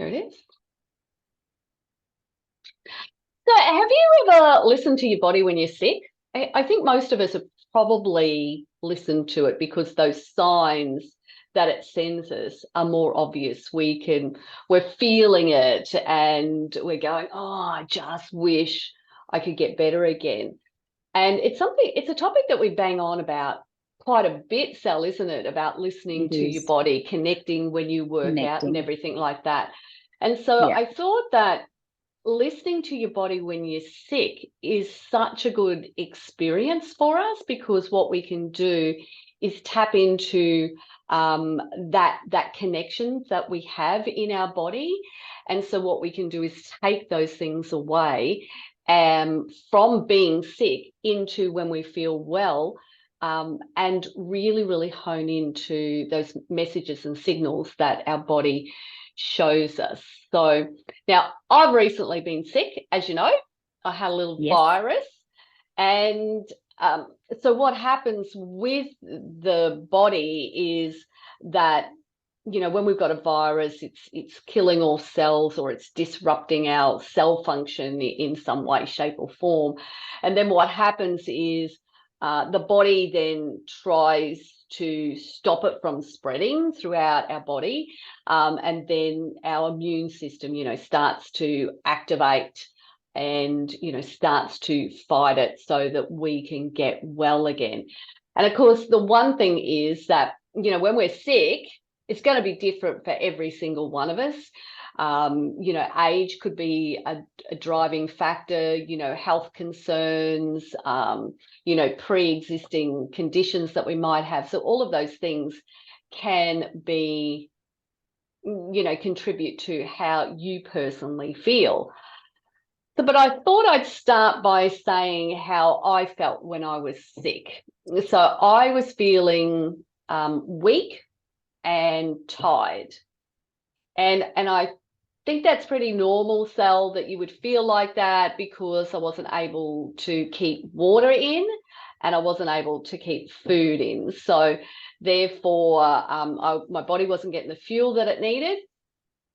There it is. So have you ever listened to your body when you're sick? I think most of us have probably listened to it because those signs that it sends us are more obvious. We're feeling it and we're going, oh, I just wish I could get better again. And it's a topic that we bang on about quite a bit, Sal, isn't it? About listening It to your is body, connecting when you work out and connecting. everything like that. And so Yeah. I thought that listening to your body when you're sick is such a good experience for us because what we can do is tap into that connection that we have in our body. And so what we can do is take those things away from being sick into when we feel well, and really, really hone into those messages and signals that our body shows us. So now I've recently been sick, as you know. I had a little Yes. virus, and so what happens with the body is that, when we've got a virus, it's killing all cells or it's disrupting our cell function in some way, shape, or form. And then what happens is the body then tries to stop it from spreading throughout our body. And then our immune system, starts to activate and, starts to fight it so that we can get well again. And of course, the one thing is that, when we're sick, it's going to be different for every single one of us. Age could be a driving factor, health concerns, pre-existing conditions that we might have. So all of those things can be, contribute to how you personally feel. But I thought I'd start by saying how I felt when I was sick. So I was feeling weak and tired. And I think that's pretty normal, Sal, that you would feel like that because I wasn't able to keep water in and I wasn't able to keep food in. So therefore, my body wasn't getting the fuel that it needed.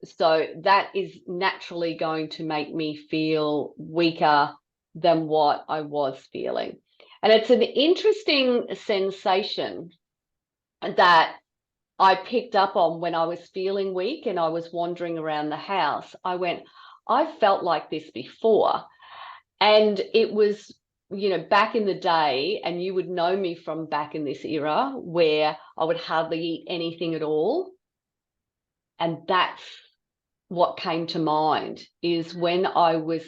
So that is naturally going to make me feel weaker than what I was feeling. And it's an interesting sensation that I picked up on when I was feeling weak and I was wandering around the house. I felt like this before. And it was, back in the day, and you would know me from back in this era where I would hardly eat anything at all. And that's what came to mind is when I was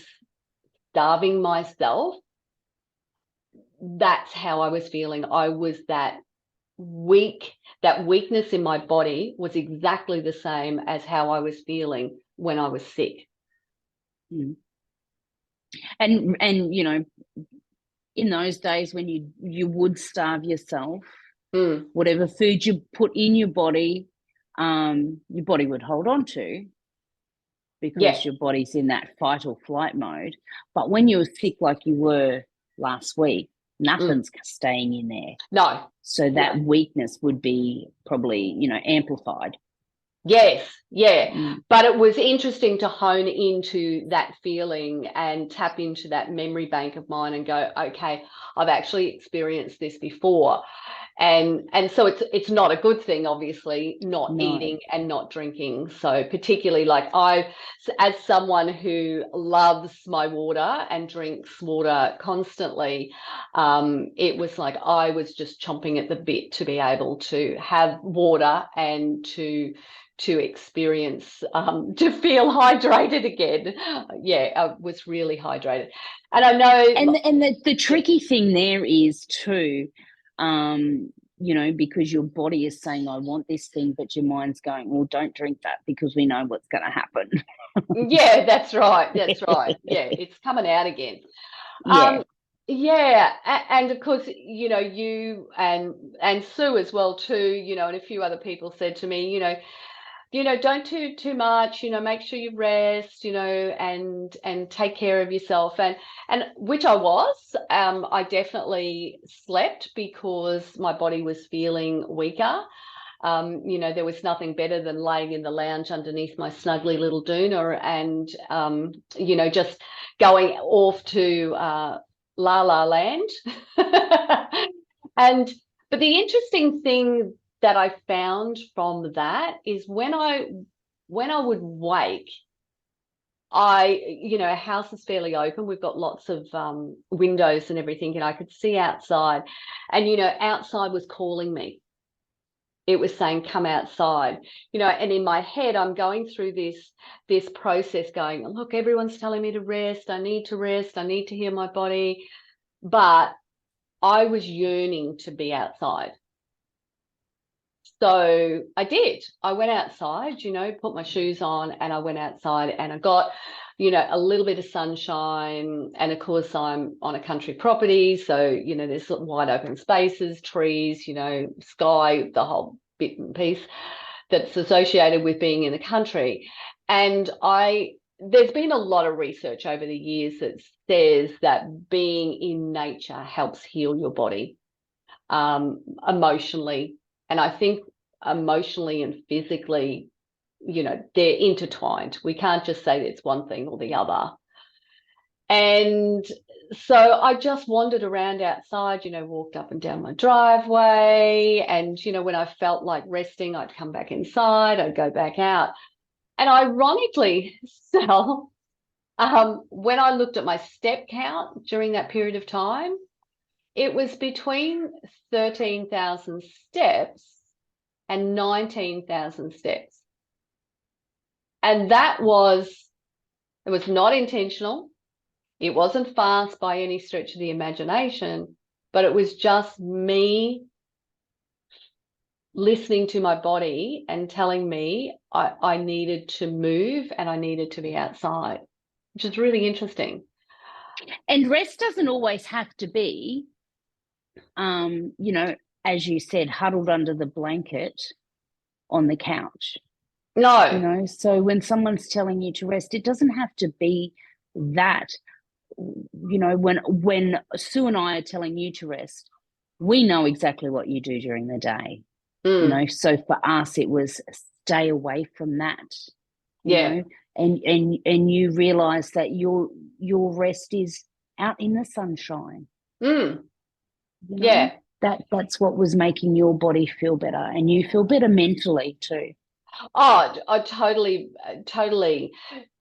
starving myself, that's how I was feeling. I was that weakness in my body was exactly the same as how I was feeling when I was sick. Mm. And in those days when you would starve yourself, whatever food you put in your body would hold on to because your body's in that fight or flight mode. But when you're sick like you were last week, nothing's staying in there. No. So that weakness would be probably, amplified. Yes, yeah. But it was interesting to hone into that feeling and tap into that memory bank of mine and go, okay, I've actually experienced this before. And so it's not a good thing, obviously, not eating and not drinking. So particularly like as someone who loves my water and drinks water constantly, it was like I was just chomping at the bit to be able to have water and to experience, to feel hydrated again. Yeah, I was really hydrated. And I know... And the tricky thing there is too, because your body is saying, I want this thing, but your mind's going, well, don't drink that because we know what's going to happen. Yeah, that's right. That's right. Yeah, it's coming out again. Yeah. Yeah, and of course, you and Sue as well too, and a few other people said to me, don't do too much, make sure you rest, and take care of yourself. And which I was, I definitely slept because my body was feeling weaker. You know, there was nothing better than laying in the lounge underneath my snuggly little doona and, you know, just going off to La La Land. But the interesting thing that I found from that is when I would wake, you know, our house is fairly open. We've got lots of windows and everything, and I could see outside. And, you know, outside was calling me. It was saying, come outside, you know, and in my head, I'm going through this process going, look, everyone's telling me to rest. I need to rest. I need to heal my body. But I was yearning to be outside. So I did. I went outside, you know, put my shoes on and I went outside and I got, you know, a little bit of sunshine. And of course, I'm on a country property. So, you know, there's wide open spaces, trees, you know, sky, the whole bit and piece that's associated with being in the country. And there's been a lot of research over the years that says that being in nature helps heal your body emotionally. And I think emotionally and physically, you know, they're intertwined. We can't just say it's one thing or the other. And so I just wandered around outside, you know, walked up and down my driveway. And, you know, when I felt like resting, I'd come back inside, I'd go back out. And ironically, Sal, when I looked at my step count during that period of time, it was between 13,000 steps and 19,000 steps. And it was not intentional. It wasn't fast by any stretch of the imagination, but it was just me listening to my body and telling me I needed to move and I needed to be outside, which is really interesting. And rest doesn't always have to be, you know, as you said, huddled under the blanket on the couch. No. You know, so when someone's telling you to rest, it doesn't have to be that. You know, when Sue and I are telling you to rest, we know exactly what you do during the day. You know, so for us it was stay away from that. You know, and you realize that your rest is out in the sunshine. You know, yeah, that's what was making your body feel better, and you feel better mentally too. Oh, I totally.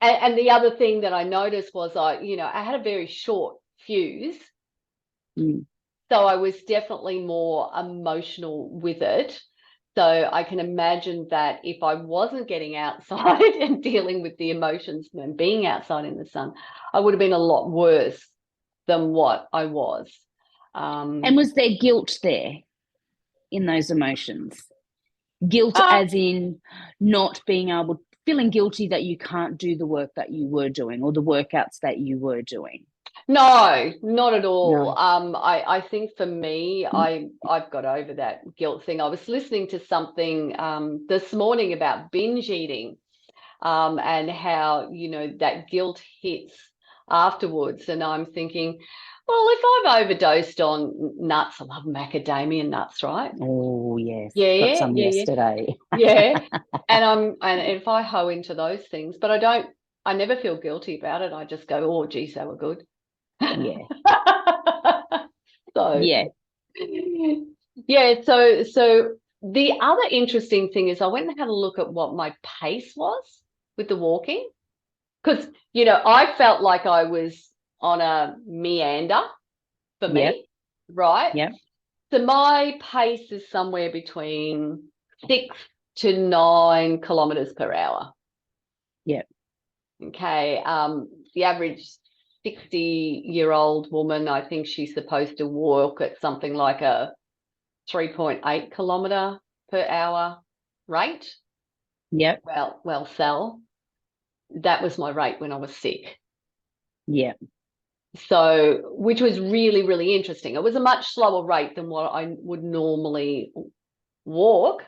And the other thing that I noticed was you know, I had a very short fuse. So I was definitely more emotional with it. So I can imagine that if I wasn't getting outside and dealing with the emotions and being outside in the sun, I would have been a lot worse than what I was. And was there guilt there in those emotions? Guilt as in not being able, feeling guilty that you can't do the work that you were doing or the workouts that you were doing? No, not at all. No. I think for me, I've got over that guilt thing. I was listening to something this morning about binge eating and how, you know, that guilt hits afterwards. And I'm thinking, well, if I've overdosed on nuts, I love macadamia nuts, right? Oh, yes. Yeah, got some yesterday. Yeah. And if I hoe into those things, but I never feel guilty about it. I just go, oh, geez, they were good. Yeah. So yeah. So the other interesting thing is I went and had a look at what my pace was with the walking, because, you know, I felt like I was on a meander for me, right? Yeah. So my pace is somewhere between 6 to 9 kilometers per hour. Yeah. Okay. The average 60-year-old woman, I think she's supposed to walk at something like a 3.8 kilometer per hour rate. Yep. Well, Sal, that was my rate when I was sick. Yeah. So, which was really, really interesting. It was a much slower rate than what I would normally walk,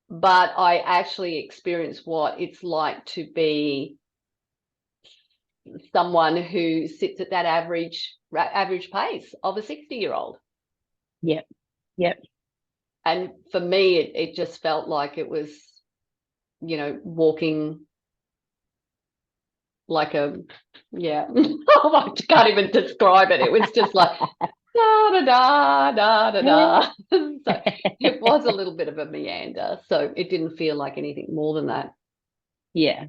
but I actually experienced what it's like to be someone who sits at that average pace of a 60-year-old. Yep. Yep. And for me, it just felt like it was, walking like a, yeah. Oh, I can't even describe it. It was just like da da da da da da. So it was a little bit of a meander. So it didn't feel like anything more than that. Yeah.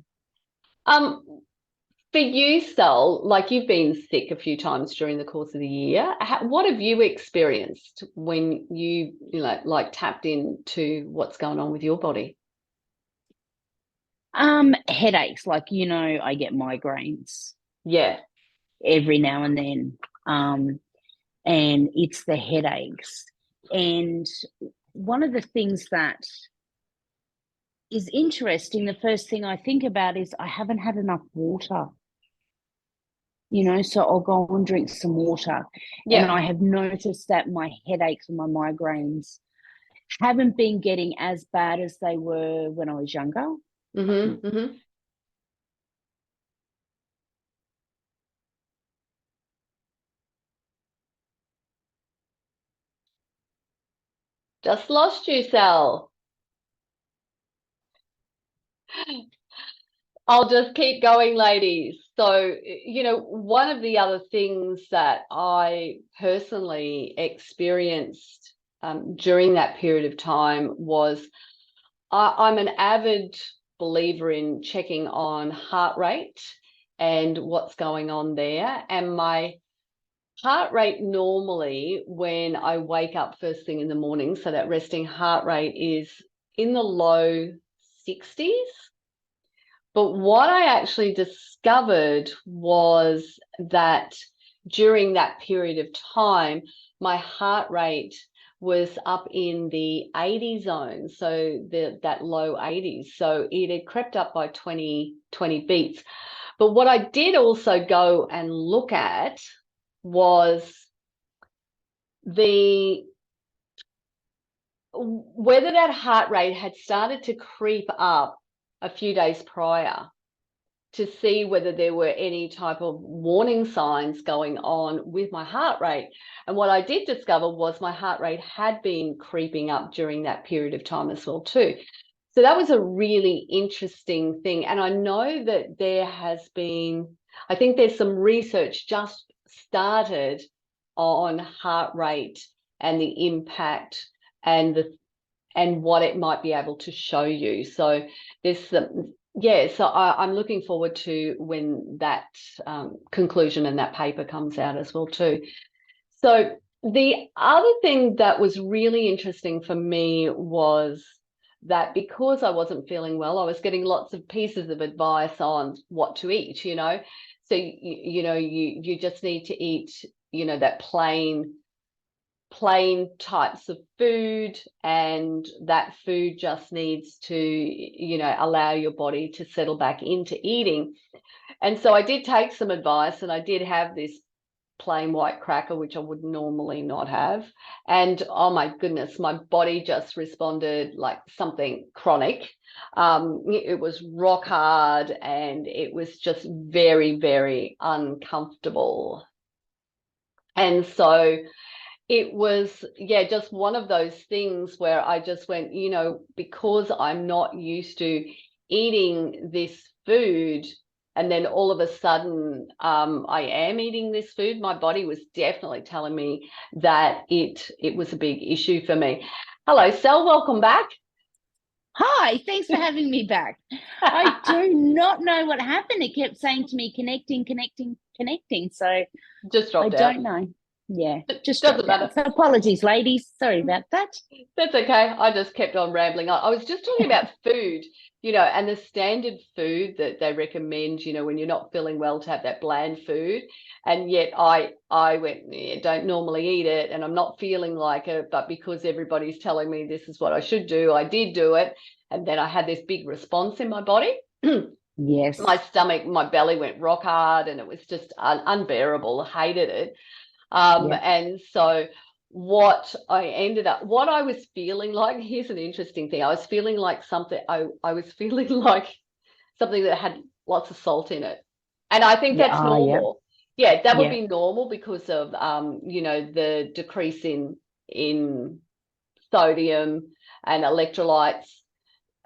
For you, Sal, like you've been sick a few times during the course of the year. What have you experienced when like tapped into what's going on with your body? Headaches, like, I get migraines Yeah. every now and then. And it's the headaches. And one of the things that is interesting, the first thing I think about is I haven't had enough water. So I'll go and drink some water. Yeah. And I have noticed that my headaches and my migraines haven't been getting as bad as they were when I was younger. Mm-hmm. Mm-hmm. Just lost you, Sal. I'll just keep going, ladies. So, one of the other things that I personally experienced during that period of time was I'm an avid believer in checking on heart rate and what's going on there. And my heart rate normally when I wake up first thing in the morning, so that resting heart rate is in the low 60s. But what I actually discovered was that during that period of time, my heart rate was up in the 80 zone, so that low 80s. So it had crept up by 20 beats. But what I did also go and look at was whether that heart rate had started to creep up a few days prior, to see whether there were any type of warning signs going on with my heart rate. And what I did discover was my heart rate had been creeping up during that period of time as well too. So that was a really interesting thing. And I know that I think there's some research just started on heart rate and the impact and what it might be able to show you. So there's some, so I'm looking forward to when that conclusion and that paper comes out as well too. So the other thing that was really interesting for me was that because I wasn't feeling well, I was getting lots of pieces of advice on what to eat, So, you just need to eat, that plain types of food, and that food just needs to, allow your body to settle back into eating. And so I did take some advice, and I did have this plain white cracker, which I would normally not have. And oh my goodness, my body just responded like something chronic. It was rock hard, and it was just very, very uncomfortable. And so it was, just one of those things where I just went, because I'm not used to eating this food, and then all of a sudden I am eating this food, my body was definitely telling me that it was a big issue for me. Hello, Sal, welcome back. Hi, thanks for having me back. I do not know what happened. It kept saying to me, connecting. So just dropped out. I don't know. Yeah, just doesn't matter. So apologies, ladies. Sorry about that. That's okay. I just kept on rambling. I was just talking about food, and the standard food that they recommend, when you're not feeling well, to have that bland food. And yet I went, don't normally eat it, and I'm not feeling like it, but because everybody's telling me this is what I should do, I did do it. And then I had this big response in my body. Yes. My stomach, my belly went rock hard, and it was just unbearable. I hated it. And so what I was feeling like, here's an interesting thing. I was feeling like I was feeling like something that had lots of salt in it. And I think that's normal. Yeah, that would be normal because of, the decrease in sodium and electrolytes,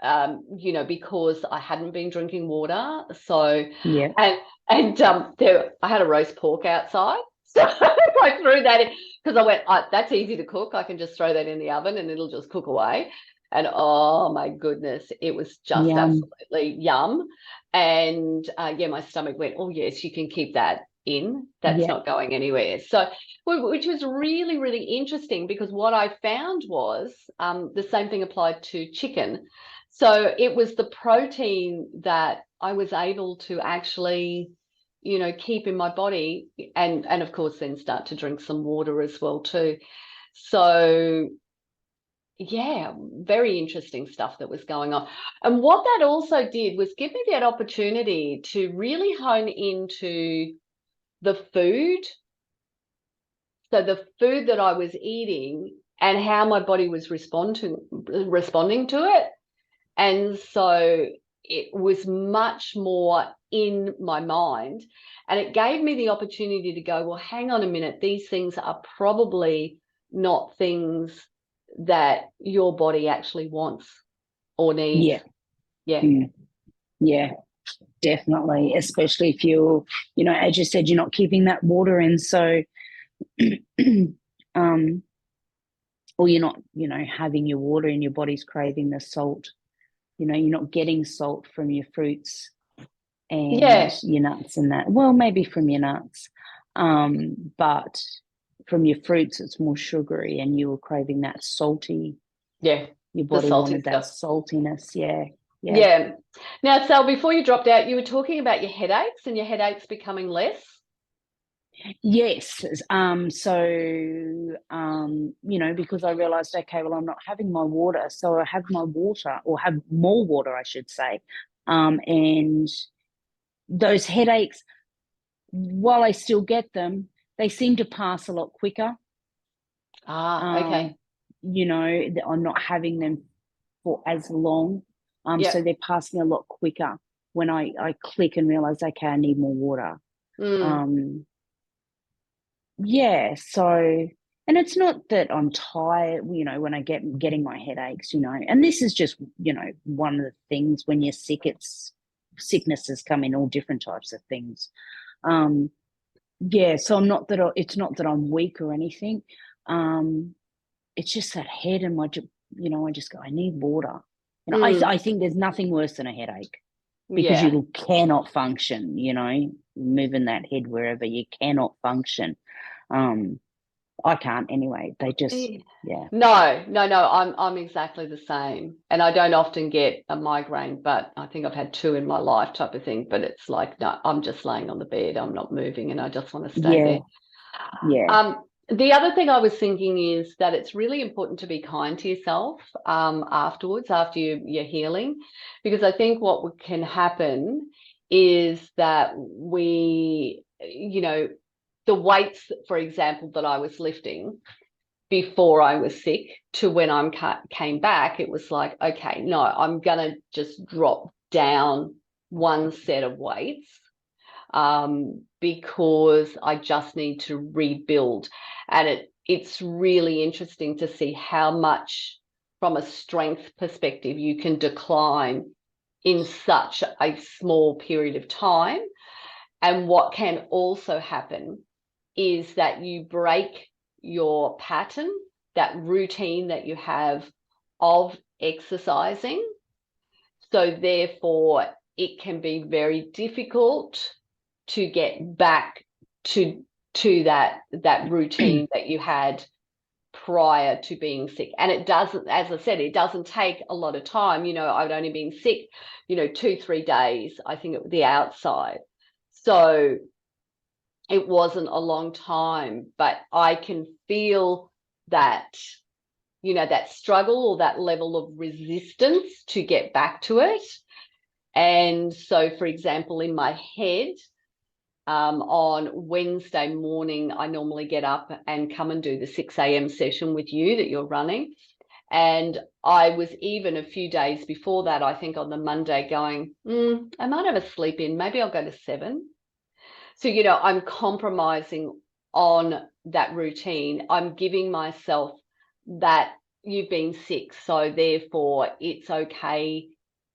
because I hadn't been drinking water. So, Yeah. I had a roast pork outside. So I threw that in because I went, that's easy to cook. I can just throw that in the oven and it'll just cook away. And oh my goodness, it was just absolutely yum. And my stomach went, oh yes, you can keep that in. That's not going anywhere. So, which was really, really interesting, because what I found was the same thing applied to chicken. So it was the protein that I was able to actually, keep in my body, and of course then start to drink some water as well too. So yeah, very interesting stuff that was going on. And what that also did was give me that opportunity to really hone into the food. So the food that I was eating and how my body was responding to it. And so it was much more in my mind, and it gave me the opportunity to go, well, hang on a minute, these things are probably not things that your body actually wants or needs. Yeah. Yeah, definitely. Especially if you're, as you said, you're not keeping that water in. So, or you're not, having your water and your body's craving the salt. You're not getting salt from your fruits and your nuts and that. Well, maybe from your nuts, but from your fruits, it's more sugary, and you were craving that salty. Yeah, your body wanted that saltiness. Yeah. Now, Sal, before you dropped out, you were talking about your headaches and your headaches becoming less. Yes. Because I realized, okay, well, I'm not having my water. So I have my water, or have more water, I should say. And those headaches, while I still get them, they seem to pass a lot quicker. Okay. I'm not having them for as long. So they're passing a lot quicker when I click and realize, okay, I need more water. So, and it's not that I'm tired, when I getting my headaches, and this is just, one of the things when you're sick, sicknesses come in all different types of things. So it's not that I'm weak or anything. It's just that head and I just go, I need water. I think there's nothing worse than a headache, because you cannot function, moving that head wherever, you cannot function. I can't anyway. They just, No, I'm exactly the same. And I don't often get a migraine, but I think I've had 2 in my life type of thing. But it's like, no, I'm just laying on the bed. I'm not moving, and I just want to stay there. Yeah. The other thing I was thinking is that it's really important to be kind to yourself afterwards, after you're healing, because I think what can happen is that the weights, for example, that I was lifting before I was sick to when I came back, it was like, okay, no, I'm going to just drop down one set of weights because I just need to rebuild. And it's really interesting to see how much, from a strength perspective, you can decline in such a small period of time. And what can also happen is that you break your pattern, that routine that you have of exercising. So therefore, it can be very difficult to get back to that routine that you had prior to being sick. And it doesn't, as I said, it doesn't take a lot of time. I've only been sick, 2-3 days, I think, at the outside. So it wasn't a long time, but I can feel that, that struggle or that level of resistance to get back to it. And so, for example, in my head, on Wednesday morning, I normally get up and come and do the 6 a.m. session with you that you're running. And I was even a few days before that, I think on the Monday, going, I might have a sleep in. Maybe I'll go to 7. So, I'm compromising on that routine. I'm giving myself that you've been sick, so therefore it's okay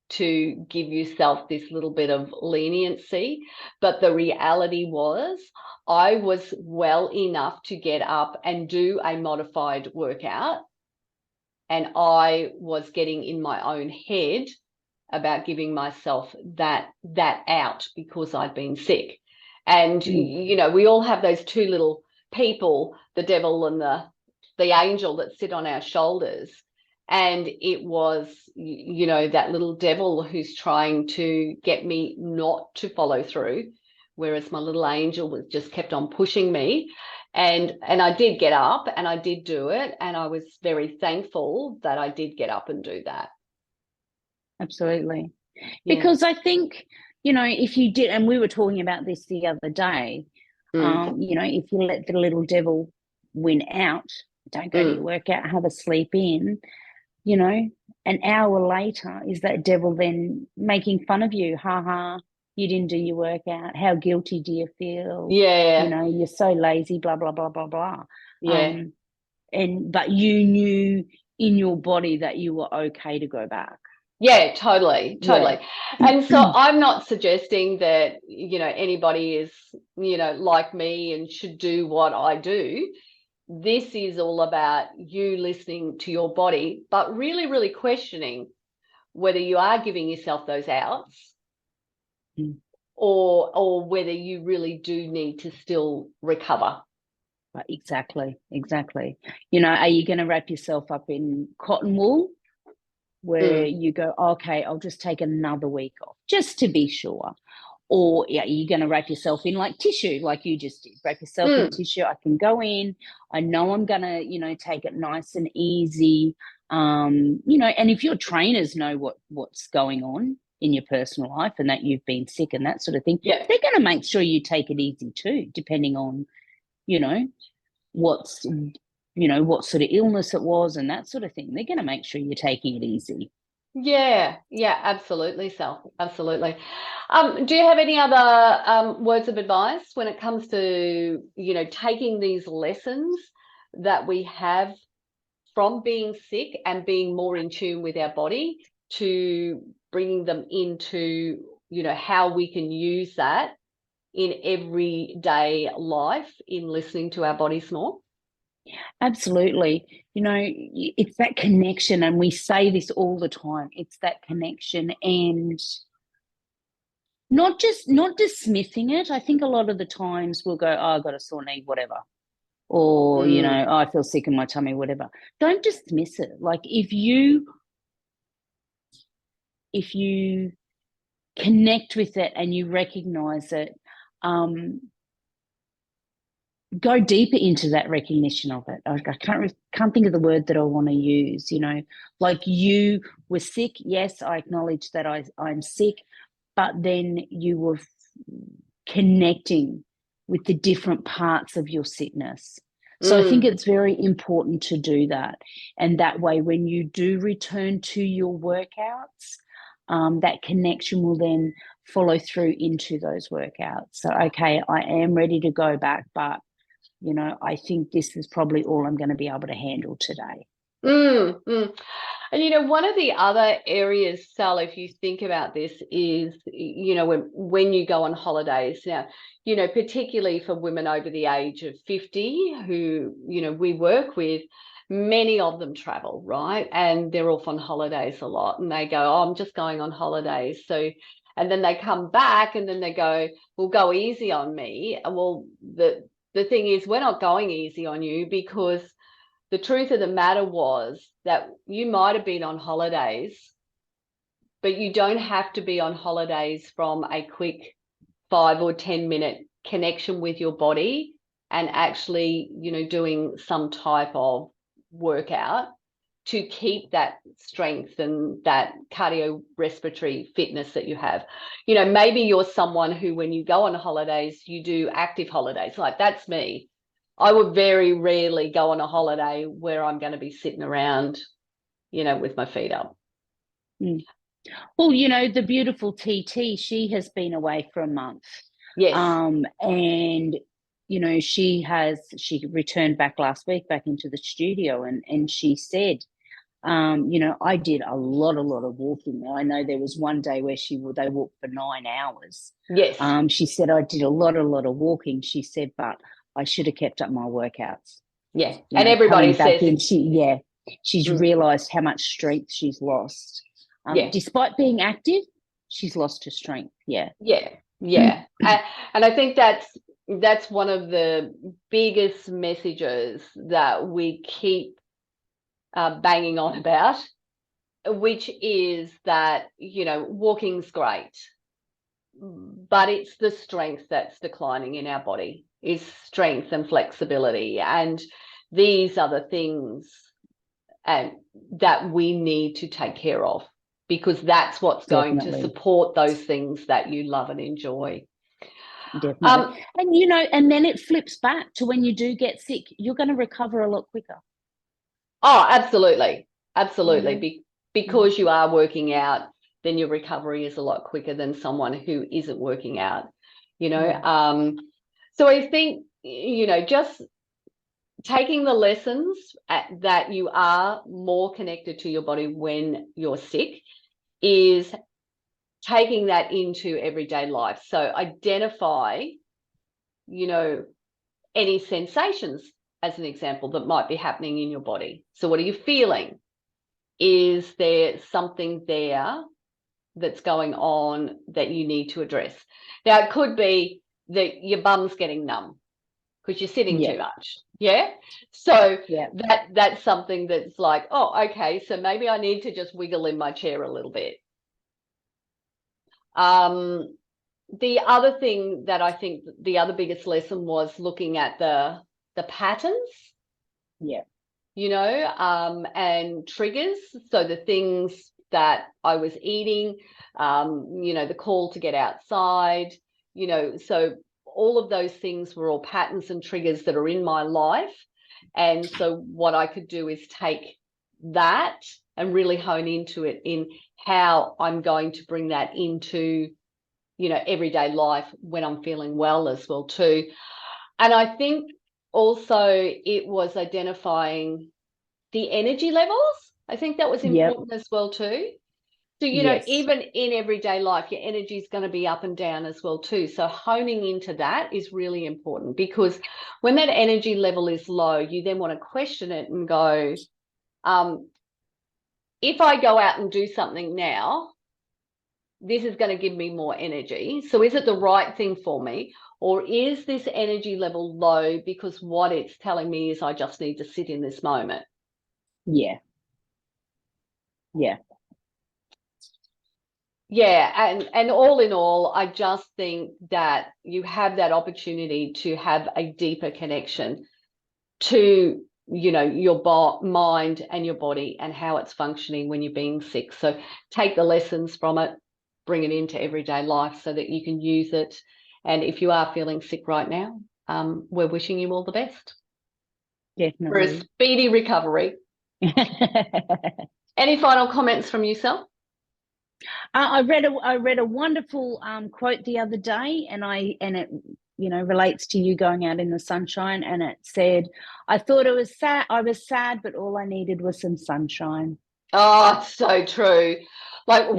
to give yourself this little bit of leniency. But the reality was I was well enough to get up and do a modified workout, and I was getting in my own head about giving myself that out because I'd been sick. And we all have those two little people, the devil and the angel, that sit on our shoulders. And it was, that little devil who's trying to get me not to follow through, whereas my little angel was just kept on pushing me. And I did get up and I did do it. And I was very thankful that I did get up and do that. Absolutely. Yeah. Because I think, if you did, and we were talking about this the other day, if you let the little devil win out, don't go to your workout, have a sleep in, an hour later, is that devil then making fun of you? Ha ha, you didn't do your workout. How guilty do you feel? Yeah. You're so lazy, blah, blah, blah, blah, blah. Yeah. But you knew in your body that you were okay to go back. Yeah, totally. Yeah. And so I'm not suggesting that, anybody is, like me and should do what I do. This is all about you listening to your body, but really, really questioning whether you are giving yourself those outs or whether you really do need to still recover. Exactly. Are you going to wrap yourself up in cotton wool where you go, okay, I'll just take another week off just to be sure? Or are you going to wrap yourself in like tissue, like you just did? Wrap yourself in tissue. I can go in. I know I'm going to, take it nice and easy. And if your trainers know what's going on in your personal life and that you've been sick and that sort of thing, they're going to make sure you take it easy too, depending on, what sort of illness it was and that sort of thing. They're going to make sure you're taking it easy. Yeah, absolutely, Sal. Absolutely. Do you have any other words of advice when it comes to, taking these lessons that we have from being sick and being more in tune with our body to bringing them into, how we can use that in everyday life in listening to our bodies more? Absolutely. It's that connection, and we say this all the time. It's that connection, and not dismissing it. I think a lot of the times we'll go, oh, I've got a sore knee, whatever. Or, oh, I feel sick in my tummy, whatever. Don't dismiss it. Like if you connect with it and you recognize it, go deeper into that recognition of it. I can't think of the word that I want to use. Like you were sick. Yes, I acknowledge that I'm sick, but then you were connecting with the different parts of your sickness. So I think it's very important to do that. And that way, when you do return to your workouts, that connection will then follow through into those workouts. So, okay, I am ready to go back, but I think this is probably all I'm going to be able to handle today. And, one of the other areas, Sal, if you think about this is, when you go on holidays now, particularly for women over the age of 50 who, we work with, many of them travel, right? And they're off on holidays a lot and they go, oh, I'm just going on holidays. So, and then they come back and then they go, well, go easy on me. Well, the thing is, we're not going easy on you, because the truth of the matter was that you might have been on holidays, but you don't have to be on holidays from a quick 5 or 10 minute connection with your body and actually, doing some type of workout to keep that strength and that cardiorespiratory fitness that you have. Maybe you're someone who, when you go on holidays, you do active holidays. Like that's me. I would very rarely go on a holiday where I'm going to be sitting around, with my feet up. Well, the beautiful TT, she has been away for a month. Yes. And, she returned back last week, back into the studio, and she said, You know, I did a lot of walking. I know there was one day where they walked for 9 hours. Yes. She said, I did a lot of walking. She said, but I should have kept up my workouts. Yeah. You And know, everybody coming back says, in, she's realised how much strength she's lost. Despite being active, she's lost her strength. Yeah. And I think that's one of the biggest messages that we keep banging on about, which is that, you know, walking's great, but it's the strength that's declining in our body, is strength and flexibility, and these are the things that we need to take care of, because that's what's going to support those things that you love and enjoy. Definitely. And, you know, and then it flips back to when you do get sick, you're going to recover a lot quicker. Oh, absolutely. Because you are working out, then your recovery is a lot quicker than someone who isn't working out, you know. So I think, you know, just taking the lessons that you are more connected to your body when you're sick is taking that into everyday life. So identify, you know, any sensations, as an example, that might be happening in your body. So what are you feeling? Is there something there that's going on that you need to address? Now, it could be that your bum's getting numb because you're sitting too much. So that's something that's like, oh, okay, so maybe I need to just wiggle in my chair a little bit. The other thing that I think the other biggest lesson was looking at the patterns. You know, and triggers. So the things that I was eating, you know, the call to get outside, you know, so all of those things were all patterns and triggers that are in my life. And so what I could do is take that and really hone into it in how I'm going to bring that into, you know, everyday life when I'm feeling well as well too. And I think also it was identifying the energy levels. I think that was important as well too. So, you know, even in everyday life, your energy is going to be up and down as well too. So honing into that is really important, because when that energy level is low, you then want to question it and go, if I go out and do something now, this is going to give me more energy. So is it the right thing for me? Or is this energy level low because what it's telling me is I just need to sit in this moment? And all in all, I just think that you have that opportunity to have a deeper connection to, you know, your mind and your body and how it's functioning when you're being sick. So take the lessons from it, bring it into everyday life so that you can use it. And if you are feeling sick right now, we're wishing you all the best. Definitely. For a speedy recovery. Any final comments from yourself? I read a wonderful quote the other day, and it, you know, relates to you going out in the sunshine, and it said, I thought it was sad. I was sad, but all I needed was some sunshine. Oh, it's so true. Like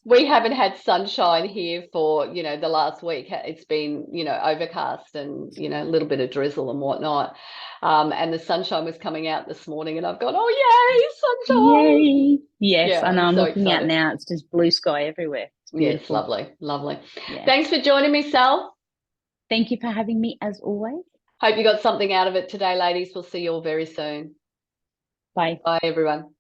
we haven't had sunshine here for, you know, the last week. It's been, you know, overcast and, you know, a little bit of drizzle and whatnot. And the sunshine was coming out this morning and I've gone, oh, yay, sunshine. Yay. Yes, I know. I'm so looking excited. out now. It's just blue sky everywhere. It's beautiful. Yes, lovely. Yeah. Thanks for joining me, Sal. Thank you for having me, as always. Hope you got something out of it today, ladies. We'll see you all very soon. Bye. Bye, everyone.